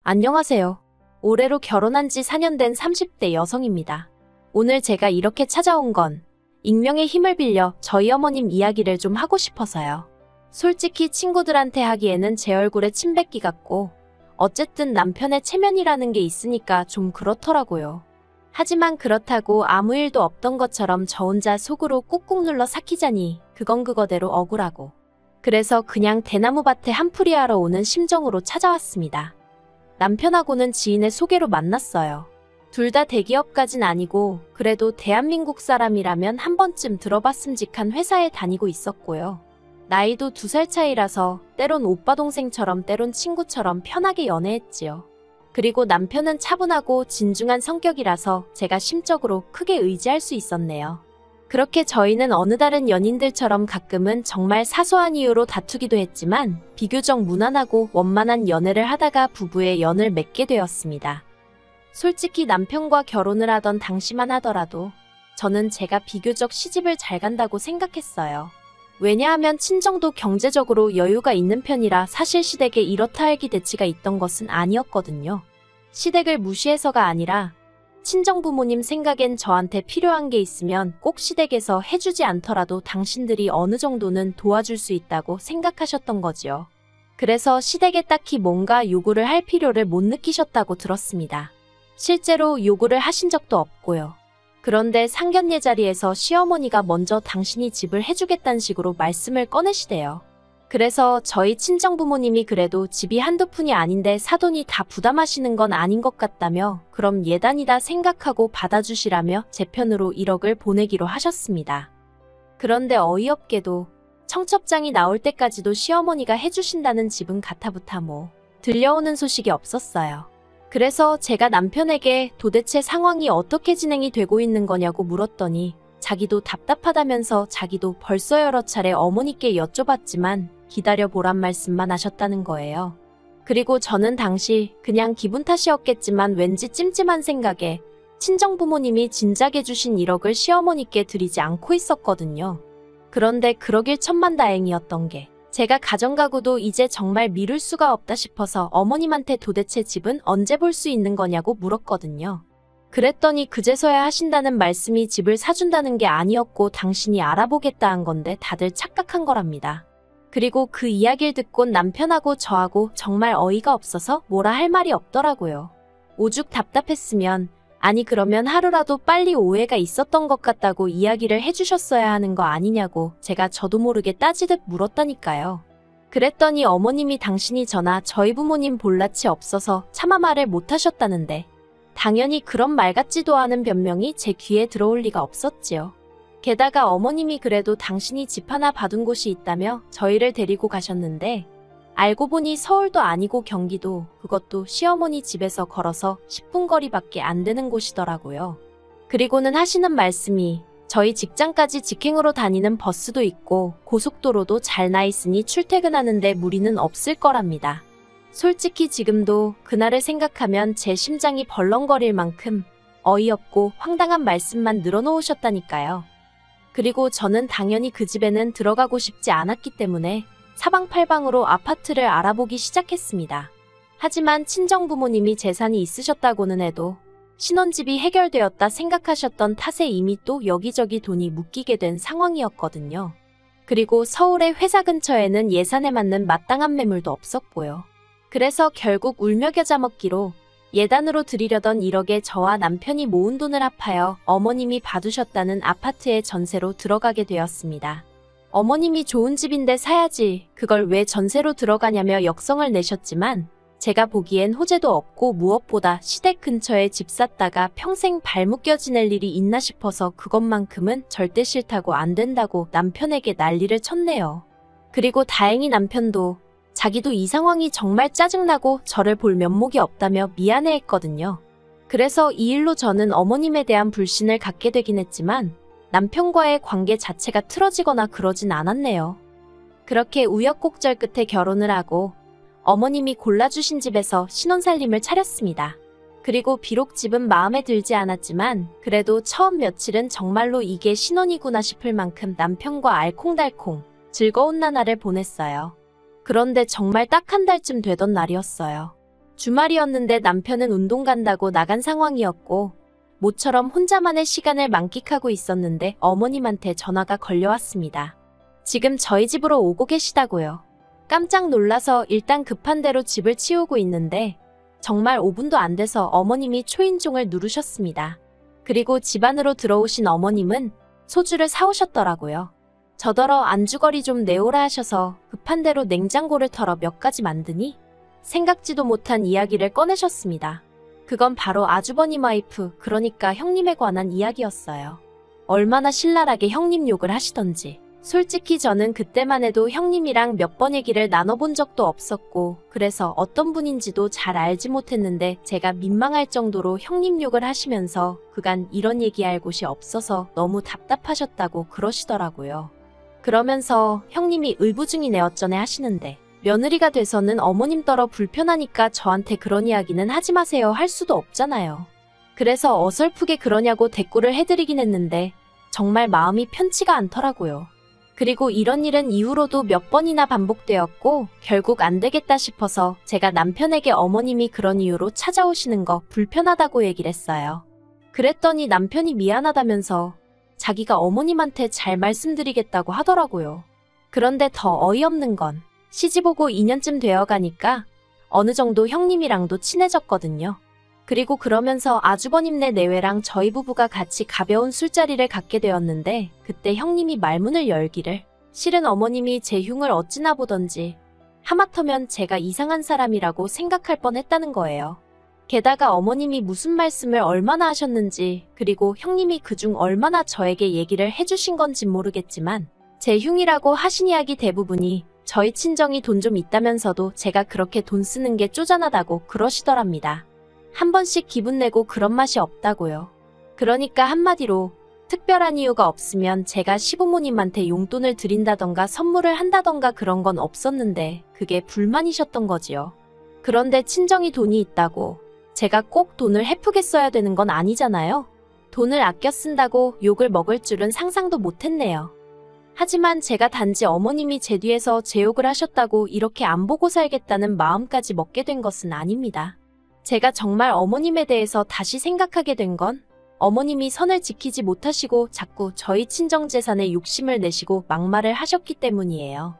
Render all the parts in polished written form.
안녕하세요. 올해로 결혼한 지 4년 된 30대 여성입니다. 오늘 제가 이렇게 찾아온 건 익명의 힘을 빌려 저희 어머님 이야기를 좀 하고 싶어서요. 솔직히 친구들한테 하기에는 제 얼굴에 침 뱉기 같고 어쨌든 남편의 체면이라는 게 있으니까 좀 그렇더라고요. 하지만 그렇다고 아무 일도 없던 것처럼 저 혼자 속으로 꾹꾹 눌러 삭히자니 그건 그거대로 억울하고 그래서 그냥 대나무밭에 한풀이 하러 오는 심정으로 찾아왔습니다. 남편하고는 지인의 소개로 만났어요. 둘 다 대기업까진 아니고 그래도 대한민국 사람이라면 한 번쯤 들어봤음직한 회사에 다니고 있었고요. 나이도 2살 차이라서 때론 오빠 동생처럼 때론 친구처럼 편하게 연애했지요. 그리고 남편은 차분하고 진중한 성격이라서 제가 심적으로 크게 의지할 수 있었네요. 그렇게 저희는 어느 다른 연인들처럼 가끔은 정말 사소한 이유로 다투기도 했지만 비교적 무난하고 원만한 연애를 하다가 부부의 연을 맺게 되었습니다. 솔직히 남편과 결혼을 하던 당시만 하더라도 저는 제가 비교적 시집을 잘 간다고 생각했어요. 왜냐하면 친정도 경제적으로 여유가 있는 편이라 사실 시댁에 이렇다 할 기대치가 있던 것은 아니었거든요. 시댁을 무시해서가 아니라 친정 부모님 생각엔 저한테 필요한 게 있으면 꼭 시댁에서 해주지 않더라도 당신들이 어느 정도는 도와줄 수 있다고 생각하셨던 거지요. 그래서 시댁에 딱히 뭔가 요구를 할 필요를 못 느끼셨다고 들었습니다. 실제로 요구를 하신 적도 없고요. 그런데 상견례 자리에서 시어머니가 먼저 당신이 집을 해주겠다는 식으로 말씀을 꺼내시대요. 그래서 저희 친정부모님이 그래도 집이 한두 푼이 아닌데 사돈이 다 부담하시는 건 아닌 것 같다며 그럼 예단이다 생각하고 받아주시라며 제 편으로 1억을 보내기로 하셨습니다. 그런데 어이없게도 청첩장이 나올 때까지도 시어머니가 해주신다는 집은 가타부타 들려오는 소식이 없었어요. 그래서 제가 남편에게 도대체 상황이 어떻게 진행이 되고 있는 거냐고 물었더니 자기도 답답하다면서 자기도 벌써 여러 차례 어머니께 여쭤봤지만 기다려보란 말씀만 하셨다는 거예요. 그리고 저는 당시 그냥 기분 탓이었겠지만 왠지 찜찜한 생각에 친정부모님이 진작에 주신 1억을 시어머니께 드리지 않고 있었거든요. 그런데 그러길 천만다행이었던 게 제가 가정가구도 이제 정말 미룰 수가 없다 싶어서 어머님한테 도대체 집은 언제 볼 수 있는 거냐고 물었거든요. 그랬더니 그제서야 하신다는 말씀이 집을 사준다는 게 아니었고 당신이 알아보겠다 한 건데 다들 착각한 거랍니다. 그리고 그 이야기를 듣곤 남편하고 저하고 정말 어이가 없어서 뭐라 할 말이 없더라고요. 오죽 답답했으면 아니 그러면 하루라도 빨리 오해가 있었던 것 같다고 이야기를 해주셨어야 하는 거 아니냐고 제가 저도 모르게 따지듯 물었다니까요. 그랬더니 어머님이 당신이 저나 저희 부모님 볼낯이 없어서 차마 말을 못하셨다는데 당연히 그런 말 같지도 않은 변명이 제 귀에 들어올 리가 없었지요. 게다가 어머님이 그래도 당신이 집 하나 봐둔 곳이 있다며 저희를 데리고 가셨는데 알고 보니 서울도 아니고 경기도 그것도 시어머니 집에서 걸어서 10분 거리밖에 안 되는 곳이더라고요. 그리고는 하시는 말씀이 저희 직장까지 직행으로 다니는 버스도 있고 고속도로도 잘 나 있으니 출퇴근하는데 무리는 없을 거랍니다. 솔직히 지금도 그날을 생각하면 제 심장이 벌렁거릴 만큼 어이없고 황당한 말씀만 늘어놓으셨다니까요. 그리고 저는 당연히 그 집에는 들어가고 싶지 않았기 때문에 사방팔방으로 아파트를 알아보기 시작했습니다. 하지만 친정부모님이 재산이 있으셨다고는 해도 신혼집이 해결되었다 생각하셨던 탓에 이미 또 여기저기 돈이 묶이게 된 상황이었거든요. 그리고 서울의 회사 근처에는 예산에 맞는 마땅한 매물도 없었고요. 그래서 결국 울며 겨자 먹기로 예단으로 드리려던 1억에 저와 남편이 모은 돈을 합하여 어머님이 봐두셨다는 아파트의 전세로 들어가게 되었습니다. 어머님이 좋은 집인데 사야지 그걸 왜 전세로 들어가냐며 역성을 내셨지만 제가 보기엔 호재도 없고 무엇보다 시댁 근처에 집 샀다가 평생 발묶여 지낼 일이 있나 싶어서 그것만큼은 절대 싫다고 안 된다고 남편에게 난리를 쳤네요. 그리고 다행히 남편도 자기도 이 상황이 정말 짜증나고 저를 볼 면목이 없다며 미안해했거든요. 그래서 이 일로 저는 어머님에 대한 불신을 갖게 되긴 했지만 남편과의 관계 자체가 틀어지거나 그러진 않았네요. 그렇게 우여곡절 끝에 결혼을 하고 어머님이 골라주신 집에서 신혼살림을 차렸습니다. 그리고 비록 집은 마음에 들지 않았지만 그래도 처음 며칠은 정말로 이게 신혼이구나 싶을 만큼 남편과 알콩달콩 즐거운 나날을 보냈어요. 그런데 정말 딱 한 달쯤 되던 날이었어요. 주말이었는데 남편은 운동 간다고 나간 상황이었고 모처럼 혼자만의 시간을 만끽하고 있었는데 어머님한테 전화가 걸려왔습니다. 지금 저희 집으로 오고 계시다고요. 깜짝 놀라서 일단 급한 대로 집을 치우고 있는데 정말 5분도 안 돼서 어머님이 초인종을 누르셨습니다. 그리고 집 안으로 들어오신 어머님은 소주를 사오셨더라고요. 저더러 안주거리 좀 내오라 하셔서 급한 대로 냉장고를 털어 몇 가지 만드니 생각지도 못한 이야기를 꺼내셨습니다. 그건 바로 아주버님 와이프, 그러니까 형님에 관한 이야기였어요. 얼마나 신랄하게 형님 욕을 하시던지. 솔직히 저는 그때만 해도 형님이랑 몇 번 얘기를 나눠본 적도 없었고 그래서 어떤 분인지도 잘 알지 못했는데 제가 민망할 정도로 형님 욕을 하시면서 그간 이런 얘기할 곳이 없어서 너무 답답하셨다고 그러시더라고요. 그러면서 형님이 의부증이네 어쩌네 하시는데 며느리가 돼서는 어머님 떨어 불편하니까 저한테 그런 이야기는 하지 마세요 할 수도 없잖아요. 그래서 어설프게 그러냐고 대꾸를 해드리긴 했는데 정말 마음이 편치가 않더라고요. 그리고 이런 일은 이후로도 몇 번이나 반복되었고 결국 안 되겠다 싶어서 제가 남편에게 어머님이 그런 이유로 찾아오시는 거 불편하다고 얘기를 했어요. 그랬더니 남편이 미안하다면서 자기가 어머님한테 잘 말씀드리겠다고 하더라고요. 그런데 더 어이없는 건 시집오고 2년쯤 되어가니까 어느 정도 형님이랑도 친해졌거든요. 그리고 그러면서 아주버님네 내외랑 저희 부부가 같이 가벼운 술자리를 갖게 되었는데 그때 형님이 말문을 열기를 실은 어머님이 제 흉을 어찌나 보던지 하마터면 제가 이상한 사람이라고 생각할 뻔했다는 거예요. 게다가 어머님이 무슨 말씀을 얼마나 하셨는지 그리고 형님이 그중 얼마나 저에게 얘기를 해주신 건진 모르겠지만 제 흉이라고 하신 이야기 대부분이 저희 친정이 돈 좀 있다면서도 제가 그렇게 돈 쓰는 게 쪼잔하다고 그러시더랍니다. 한 번씩 기분 내고 그런 맛이 없다고요. 그러니까 한마디로 특별한 이유가 없으면 제가 시부모님한테 용돈을 드린다던가 선물을 한다던가 그런 건 없었는데 그게 불만이셨던 거지요. 그런데 친정이 돈이 있다고 제가 꼭 돈을 헤프게 써야 되는 건 아니잖아요. 돈을 아껴 쓴다고 욕을 먹을 줄은 상상도 못했네요. 하지만 제가 단지 어머님이 제 뒤에서 제 욕을 하셨다고 이렇게 안 보고 살겠다는 마음까지 먹게 된 것은 아닙니다. 제가 정말 어머님에 대해서 다시 생각하게 된 건 어머님이 선을 지키지 못하시고 자꾸 저희 친정 재산에 욕심을 내시고 막말을 하셨기 때문이에요.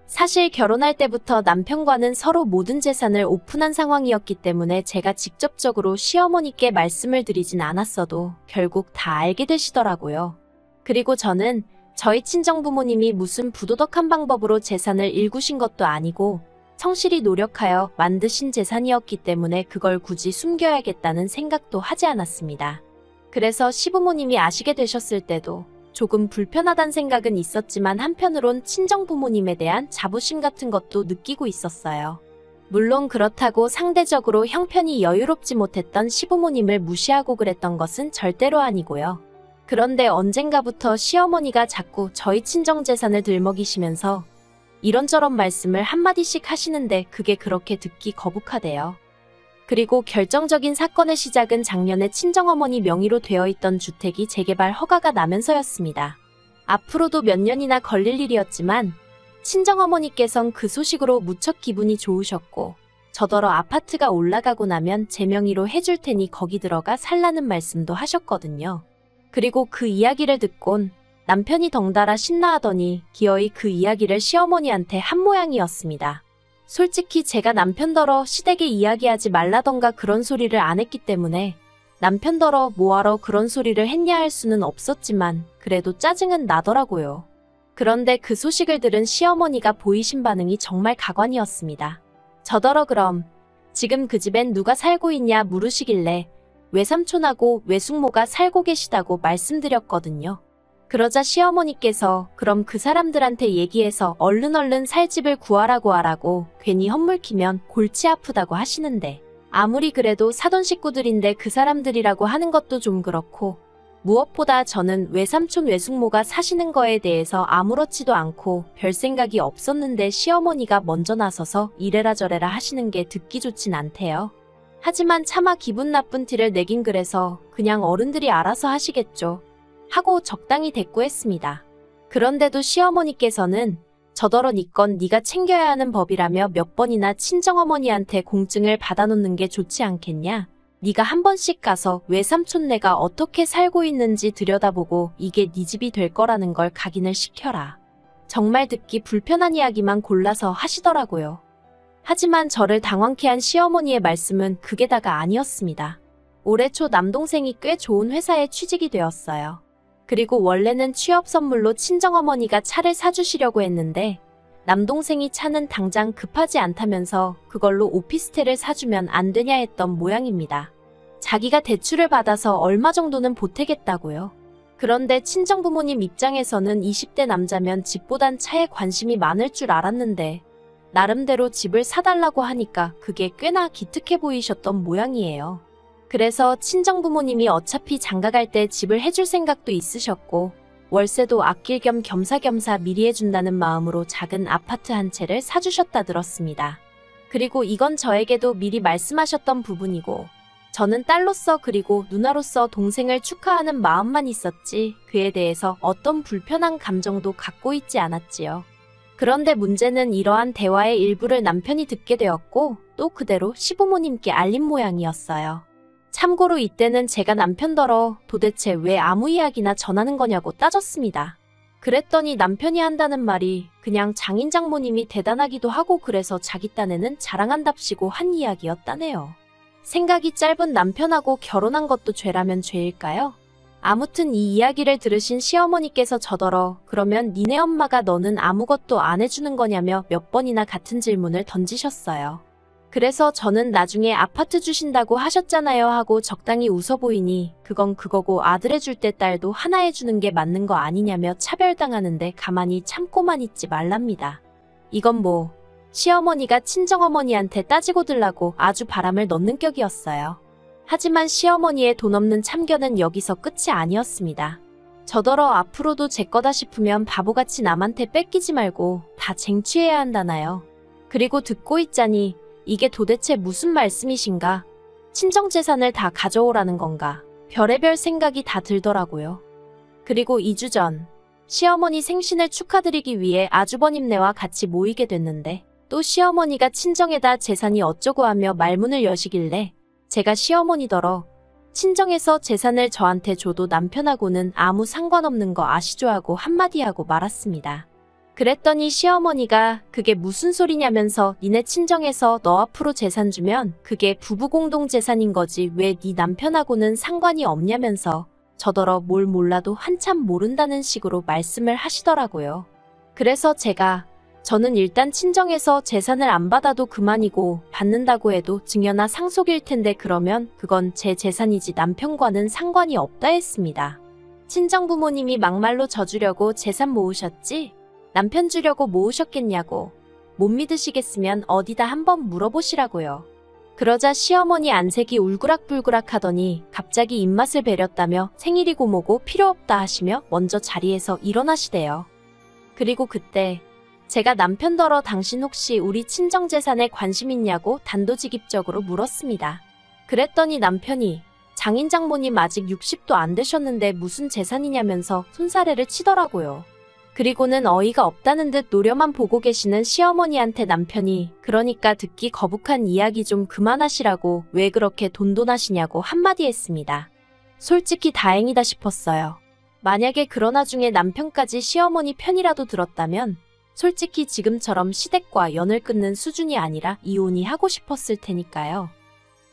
사실 결혼할 때부터 남편과는 서로 모든 재산을 오픈한 상황이었기 때문에 제가 직접적으로 시어머니께 말씀을 드리진 않았어도 결국 다 알게 되시더라고요. 그리고 저는 저희 친정 부모님이 무슨 부도덕한 방법으로 재산을 일구신 것도 아니고 성실히 노력하여 만드신 재산이었기 때문에 그걸 굳이 숨겨야겠다는 생각도 하지 않았습니다. 그래서 시부모님이 아시게 되셨을 때도 조금 불편하단 생각은 있었지만 한편으론 친정 부모님에 대한 자부심 같은 것도 느끼고 있었어요. 물론 그렇다고 상대적으로 형편이 여유롭지 못했던 시부모님을 무시하고 그랬던 것은 절대로 아니고요. 그런데 언젠가부터 시어머니가 자꾸 저희 친정 재산을 들먹이시면서 이런저런 말씀을 한마디씩 하시는데 그게 그렇게 듣기 거북하대요. 그리고 결정적인 사건의 시작은 작년에 친정어머니 명의로 되어 있던 주택이 재개발 허가가 나면서였습니다. 앞으로도 몇 년이나 걸릴 일이었지만 친정어머니께선 그 소식으로 무척 기분이 좋으셨고 저더러 아파트가 올라가고 나면 제 명의로 해줄 테니 거기 들어가 살라는 말씀도 하셨거든요. 그리고 그 이야기를 듣곤 남편이 덩달아 신나하더니 기어이 그 이야기를 시어머니한테 한 모양이었습니다. 솔직히 제가 남편더러 시댁에 이야기하지 말라던가 그런 소리를 안 했기 때문에 남편더러 뭐하러 그런 소리를 했냐 할 수는 없었지만 그래도 짜증은 나더라고요. 그런데 그 소식을 들은 시어머니가 보이신 반응이 정말 가관이었습니다. 저더러 그럼 지금 그 집엔 누가 살고 있냐 물으시길래 외삼촌하고 외숙모가 살고 계시다고 말씀드렸거든요. 그러자 시어머니께서 그럼 그 사람들한테 얘기해서 얼른 살 집을 구하라고 하라고 괜히 헛물키면 골치 아프다고 하시는데 아무리 그래도 사돈 식구들인데 그 사람들이라고 하는 것도 좀 그렇고 무엇보다 저는 외삼촌 외숙모가 사시는 거에 대해서 아무렇지도 않고 별 생각이 없었는데 시어머니가 먼저 나서서 이래라 저래라 하시는 게 듣기 좋진 않대요. 하지만 차마 기분 나쁜 티를 내긴 그래서 그냥 어른들이 알아서 하시겠죠 하고 적당히 대꾸했습니다. 그런데도 시어머니께서는 저더러 니 건 니가 챙겨야 하는 법이라며 몇 번이나 친정어머니한테 공증을 받아놓는 게 좋지 않겠냐? 니가 한 번씩 가서 외삼촌네가 어떻게 살고 있는지 들여다보고 이게 니 집이 될 거라는 걸 각인을 시켜라. 정말 듣기 불편한 이야기만 골라서 하시더라고요. 하지만 저를 당황케 한 시어머니의 말씀은 그게 다가 아니었습니다. 올해 초 남동생이 꽤 좋은 회사에 취직이 되었어요. 그리고 원래는 취업 선물로 친정어머니가 차를 사주시려고 했는데 남동생이 차는 당장 급하지 않다면서 그걸로 오피스텔을 사주면 안 되냐 했던 모양입니다. 자기가 대출을 받아서 얼마 정도는 보태겠다고요. 그런데 친정부모님 입장에서는 20대 남자면 집보단 차에 관심이 많을 줄 알았는데 나름대로 집을 사달라고 하니까 그게 꽤나 기특해 보이셨던 모양이에요. 그래서 친정부모님이 어차피 장가갈 때 집을 해줄 생각도 있으셨고 월세도 아낄 겸 겸사겸사 미리 해준다는 마음으로 작은 아파트 한 채를 사주셨다 들었습니다. 그리고 이건 저에게도 미리 말씀하셨던 부분이고 저는 딸로서 그리고 누나로서 동생을 축하하는 마음만 있었지 그에 대해서 어떤 불편한 감정도 갖고 있지 않았지요. 그런데 문제는 이러한 대화의 일부를 남편이 듣게 되었고 또 그대로 시부모님께 알린 모양이었어요. 참고로 이때는 제가 남편더러 도대체 왜 아무 이야기나 전하는 거냐고 따졌습니다. 그랬더니 남편이 한다는 말이 그냥 장인장모님이 대단하기도 하고 그래서 자기 딴에는 자랑한답시고 한 이야기였다네요. 생각이 짧은 남편하고 결혼한 것도 죄라면 죄일까요? 아무튼 이 이야기를 들으신 시어머니께서 저더러 그러면 니네 엄마가 너는 아무것도 안 해주는 거냐며 몇 번이나 같은 질문을 던지셨어요. 그래서 저는 나중에 아파트 주신다고 하셨잖아요 하고 적당히 웃어 보이니 그건 그거고 아들 해줄 때 딸도 하나 해주는 게 맞는 거 아니냐며 차별당하는데 가만히 참고만 있지 말랍니다. 이건 뭐 시어머니가 친정어머니한테 따지고 들라고 아주 바람을 넣는 격이었어요. 하지만 시어머니의 돈 없는 참견은 여기서 끝이 아니었습니다. 저더러 앞으로도 제 거다 싶으면 바보같이 남한테 뺏기지 말고 다 쟁취해야 한다나요. 그리고 듣고 있자니 이게 도대체 무슨 말씀이신가? 친정재산을 다 가져오라는 건가? 별의별 생각이 다 들더라고요. 그리고 2주 전 시어머니 생신을 축하드리기 위해 아주버님네와 같이 모이게 됐는데 또 시어머니가 친정에다 재산이 어쩌고 하며 말문을 여시길래 제가 시어머니더러 친정에서 재산을 저한테 줘도 남편하고는 아무 상관없는 거 아시죠 하고 한마디 하고 말았습니다. 그랬더니 시어머니가 그게 무슨 소리냐면서 니네 친정에서 너 앞으로 재산 주면 그게 부부 공동 재산인 거지 왜 네 남편하고는 상관이 없냐면서 저더러 뭘 몰라도 한참 모른다는 식으로 말씀을 하시더라고요. 그래서 저는 일단 친정에서 재산을 안 받아도 그만이고 받는다고 해도 증여나 상속일 텐데 그러면 그건 제 재산이지 남편과는 상관이 없다 했습니다. 친정부모님이 막말로 져주려고 재산 모으셨지? 남편 주려고 모으셨겠냐고. 못 믿으시겠으면 어디다 한번 물어보시라고요. 그러자 시어머니 안색이 울그락불그락 하더니 갑자기 입맛을 베렸다며 생일이고 뭐고 필요 없다 하시며 먼저 자리에서 일어나시대요. 그리고 그때 제가 남편더러 당신 혹시 우리 친정재산에 관심 있냐고 단도직입적으로 물었습니다. 그랬더니 남편이 장인장모님 아직 60도 안 되셨는데 무슨 재산이냐면서 손사래를 치더라고요. 그리고는 어이가 없다는 듯 노려만 보고 계시는 시어머니한테 남편이 그러니까 듣기 거북한 이야기 좀 그만하시라고 왜 그렇게 돈돈하시냐고 한마디 했습니다. 솔직히 다행이다 싶었어요. 만약에 그런 와중에 남편까지 시어머니 편이라도 들었다면 솔직히 지금처럼 시댁과 연을 끊는 수준이 아니라 이혼이 하고 싶었을 테니까요.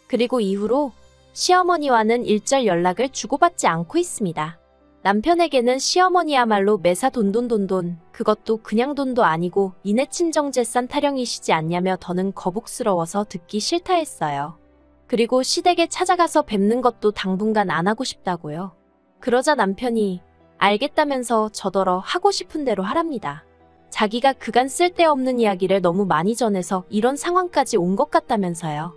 그리고 이후로 시어머니와는 일절 연락을 주고받지 않고 있습니다. 남편에게는 시어머니야말로 매사 돈돈돈돈 그것도 그냥 돈도 아니고 니네 친정재산 타령이시지 않냐며 더는 거북스러워서 듣기 싫다 했어요. 그리고 시댁에 찾아가서 뵙는 것도 당분간 안 하고 싶다고요. 그러자 남편이 알겠다면서 저더러 하고 싶은 대로 하랍니다. 자기가 그간 쓸데없는 이야기를 너무 많이 전해서 이런 상황까지 온 것 같다면서요.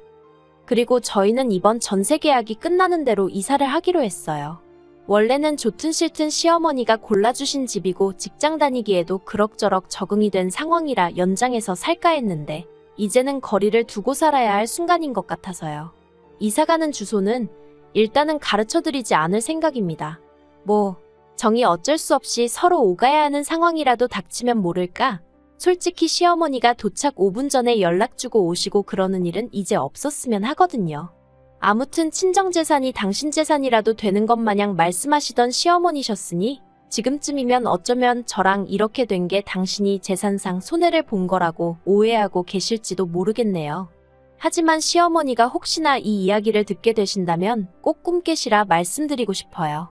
그리고 저희는 이번 전세 계약이 끝나는 대로 이사를 하기로 했어요. 원래는 좋든 싫든 시어머니가 골라주신 집이고 직장 다니기에도 그럭저럭 적응이 된 상황이라 연장해서 살까 했는데 이제는 거리를 두고 살아야 할 순간인 것 같아서요. 이사가는 주소는 일단은 가르쳐드리지 않을 생각입니다. 정이 어쩔 수 없이 서로 오가야 하는 상황이라도 닥치면 모를까 솔직히 시어머니가 도착 5분 전에 연락 주고 오시고 그러는 일은 이제 없었으면 하거든요. 아무튼 친정재산이 당신 재산이라도 되는 것 마냥 말씀하시던 시어머니셨으니 지금쯤이면 어쩌면 저랑 이렇게 된 게 당신이 재산상 손해를 본 거라고 오해하고 계실지도 모르겠네요. 하지만 시어머니가 혹시나 이 이야기를 듣게 되신다면 꼭 꿈 깨시라 말씀드리고 싶어요.